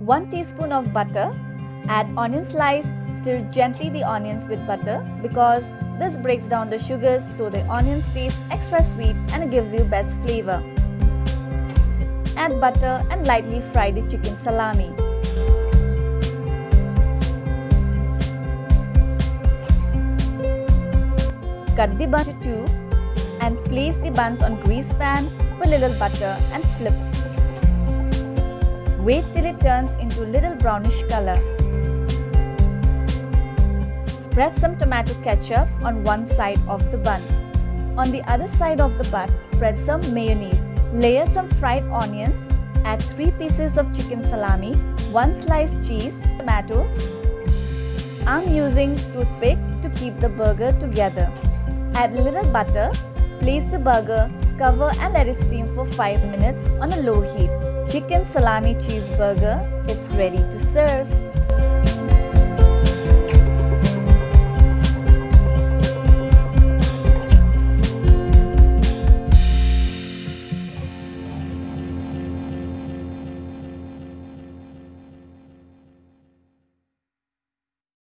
1 teaspoon of butter. Add onion slice. Stir gently the onions with butter because this breaks down the sugars so the onions taste extra sweet and gives you best flavor. Add butter and lightly fry the chicken salami. Cut the bun to 2 and place the buns on grease pan with little butter and flip. Wait till it turns into little brownish color. Spread some tomato ketchup on one side of the bun. On the other side of the bun, spread some mayonnaise. Layer some fried onions. Add 3 pieces of chicken salami, 1 sliced cheese, tomatoes. I'm using toothpick to keep the burger together. Add little butter. Place the burger, cover and let it steam for 5 minutes on a low heat. Chicken salami cheeseburger is ready to serve.